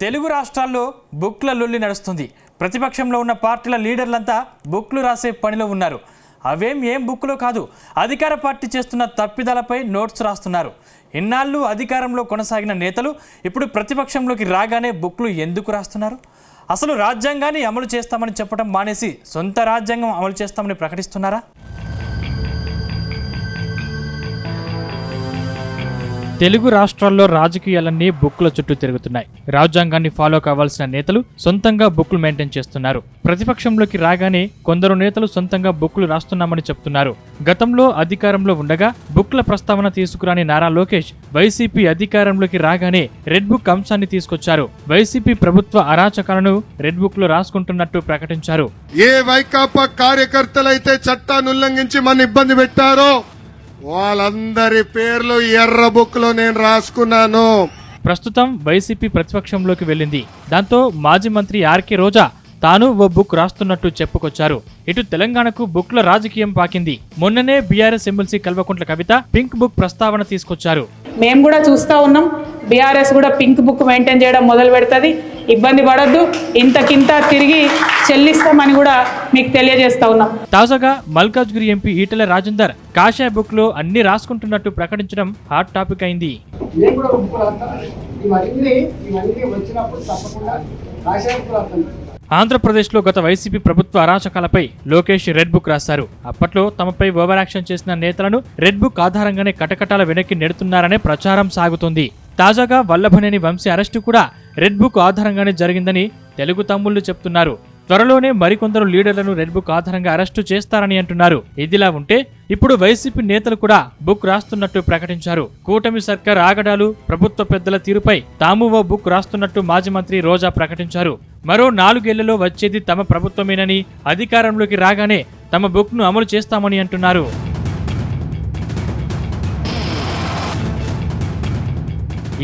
తెలుగు రాష్ట్రాల్లో బుక్ల లొల్లి నడుస్తుంది. ప్రతిపక్షంలో ఉన్న పార్టీల లీడర్లంతా బుక్లు రాసే పనిలో ఉన్నారు. ఏం బుక్లో కాదు, అధికార పార్టీ చేస్తున్న తప్పిదాలపై నోట్స్ రాస్తున్నారు. ఇన్నాళ్ళు అధికారంలో కొనసాగిన నేతలు ఇప్పుడు ప్రతిపక్షంలోకి రాగానే బుక్లు ఎందుకు రాస్తున్నారు? అసలు రాజ్యాంగాన్ని అమలు చేస్తామని చెప్పడం మానేసి సొంత రాజ్యాంగం అమలు చేస్తామని ప్రకటిస్తున్నారా? తెలుగు రాష్ట్రాల్లో రాజకీయాలన్నీ బుక్ల చుట్టూ తిరుగుతున్నాయి. రాజ్యాంగాన్ని ఫాలో కావాల్సిన నేతలు సొంతంగా బుక్లు మెయింటైన్ చేస్తున్నారు. ప్రతిపక్షంలోకి రాగానే కొందరు నేతలు సొంతంగా బుక్లు రాస్తున్నామని చెప్తున్నారు. గతంలో అధికారంలో ఉండగా బుక్ల ప్రస్తావన తీసుకురాని నారా లోకేష్ వైసీపీ అధికారంలోకి రాగానే రెడ్ బుక్ అంశాన్ని తీసుకొచ్చారు. వైసీపీ ప్రభుత్వ అరాచకాలను రెడ్ బుక్ లో రాసుకుంటున్నట్టు ప్రకటించారు. ఏ వైకాపా కార్యకర్తలైతే చట్టాన్ని ఉల్లంఘించి మన ఇబ్బంది పెట్టారో వాళ్ళందరి పేర్లు ఎర్ర బుక్ లో నేను రాసుకున్నాను. ప్రస్తుతం వైసీపీ ప్రతిపక్షంలోకి వెళ్ళింది. దాంతో మాజీ మంత్రి ఆర్కే రోజా తాను ఓ బుక్ రాస్తున్నట్టు చెప్పుకొచ్చారు. ఇటు తెలంగాణకు బుక్ల రాజకీయం పాకింది. మొన్ననే BRS MLC Kalvakuntla Kavitha pink book ప్రస్తావన తీసుకొచ్చారు. మేము కూడా చూస్తా ఉన్నాం, బీఆర్ఎస్ కూడా పింక్ బుక్ మెయింటైన్ చేయడం మొదలు పెడుతుంది. ఇబ్బంది పడద్దు, ఇంతకింత తిరిగి చెల్లిస్తామని కూడా మీకు తెలియజేస్తా ఉన్నాం. తాజాగా మల్కాజ్గిరి ఎంపీ ఈటెల రాజేందర్ కాషాయ బుక్ లో అన్ని రాసుకుంటున్నట్టు ప్రకటించడం హాట్ టాపిక్ అయింది. ఆంధ్రప్రదేశ్లో గత వైసీపీ ప్రభుత్వ అరాచకాలపై లోకేష్ రెడ్ బుక్ రాశారు. అప్పట్లో తమపై ఓవర్ యాక్షన్ చేసిన నేతలను రెడ్ బుక్ ఆధారంగానే కటకటాల వెనక్కి నెడుతున్నారనే ప్రచారం సాగుతోంది. తాజాగా వల్లభనేని వంశీ అరెస్టు కూడా రెడ్ బుక్ ఆధారంగానే జరిగిందని తెలుగు తమ్ముళ్లు చెప్తున్నారు. త్వరలోనే మరికొందరు లీడర్లను రెడ్ బుక్ ఆధారంగా అరెస్టు చేస్తారని అంటున్నారు. ఇదిలా ఉంటే ఇప్పుడు వైసీపీ నేతలు కూడా బుక్ రాస్తున్నట్టు ప్రకటించారు. కూటమి సర్కార్ ఆగడాలు, ప్రభుత్వ పెద్దల తీరుపై తాము ఓ బుక్ రాస్తున్నట్టు మాజీ మంత్రి రోజా ప్రకటించారు. మరో 4 ఏళ్లలో వచ్చేది తమ ప్రభుత్వమేనని, అధికారంలోకి రాగానే తమ బుక్ ను అమలు చేస్తామని అంటున్నారు.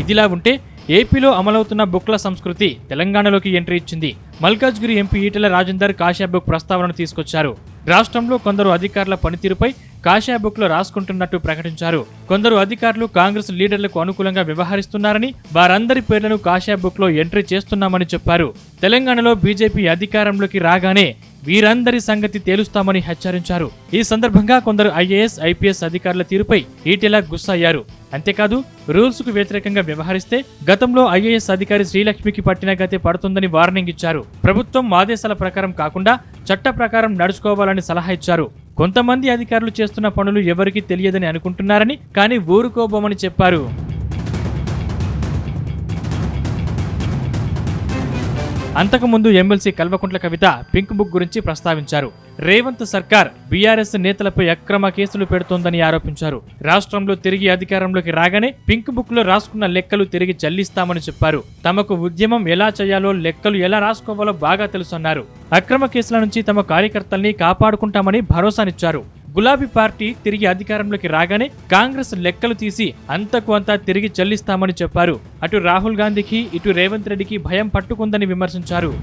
ఇదిలా ఉంటే ఏపీలో అమలవుతున్న బుక్ల సంస్కృతి తెలంగాణలోకి ఎంట్రీ ఇచ్చింది. మల్కాజ్గిరి ఎంపీ ఈటెల రాజేందర్ కాషాయ బుక్ ప్రస్తావనను తీసుకొచ్చారు. రాష్ట్రంలో కొందరు అధికారుల పనితీరుపై కాషాయ బుక్ లో రాసుకుంటున్నట్టు ప్రకటించారు. కొందరు అధికారులు కాంగ్రెస్ లీడర్లకు అనుకూలంగా వ్యవహరిస్తున్నారని, వారందరి పేర్లను కాషాయ బుక్ లో ఎంట్రీ చేస్తున్నామని చెప్పారు. తెలంగాణలో బీజేపీ అధికారంలోకి రాగానే వీరందరి సంగతి తేలుస్తామని హెచ్చరించారు. ఈ సందర్భంగా కొందరు ఐఏఎస్, ఐపీఎస్ అధికారుల తీరుపై ఈటెల గుస్సయ్యారు. అంతేకాదు, రూల్స్ కు వ్యతిరేకంగా వ్యవహరిస్తే గతంలో ఐఏఎస్ అధికారి శ్రీలక్ష్మికి పట్టిన గతే పడుతుందని వార్నింగ్ ఇచ్చారు. ప్రభుత్వం ఆదేశాల ప్రకారం కాకుండా చట్ట ప్రకారం నడుచుకోవాలని సలహా ఇచ్చారు. కొంతమంది అధికారులు చేస్తున్న పనులు ఎవరికీ తెలియదని అనుకుంటున్నారని, కానీ ఊరుకోబోమని చెప్పారు. అంతకుముందు MLC Kalvakuntla Kavitha pink book గురించి ప్రస్తావించారు. రేవంత్ సర్కార్ బీఆర్ఎస్ నేతలపై అక్రమ కేసులు పెడుతోందని ఆరోపించారు. రాష్ట్రంలో తిరిగి అధికారంలోకి రాగానే పింక్ బుక్ లో రాసుకున్న లెక్కలు తిరిగి చెల్లిస్తామని చెప్పారు. తమకు ఉద్యమం ఎలా చేయాలో, లెక్కలు ఎలా రాసుకోవాలో బాగా తెలుసన్నారు. అక్రమ కేసుల నుంచి తమ కార్యకర్తల్ని కాపాడుకుంటామని భరోసానిచ్చారు. గులాబీ పార్టీ తిరిగి అధికారంలోకి రాగానే కాంగ్రెస్ లెక్కలు తీసి అంతకు అంతా తిరిగి చెల్లిస్తామని చెప్పారు. అటు రాహుల్ గాంధీకి, ఇటు రేవంత్ రెడ్డికి భయం పట్టుకుందని విమర్శించారు.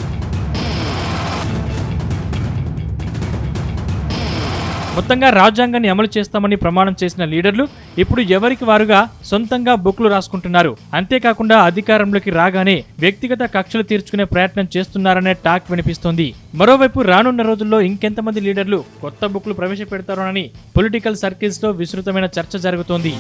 మొత్తంగా రాజ్యాంగాన్ని అమలు చేస్తామని ప్రమాణం చేసిన లీడర్లు ఇప్పుడు ఎవరికి వారుగా సొంతంగా బుక్లు రాసుకుంటున్నారు. అంతేకాకుండా అధికారంలోకి రాగానే వ్యక్తిగత కక్షలు తీర్చుకునే ప్రయత్నం చేస్తున్నారనే టాక్ వినిపిస్తోంది. మరోవైపు రానున్న రోజుల్లో ఇంకెంతమంది లీడర్లు కొత్త బుక్లు ప్రవేశపెడతారోనని పొలిటికల్ సర్కిల్స్ లో విస్తృతమైన చర్చ జరుగుతోంది.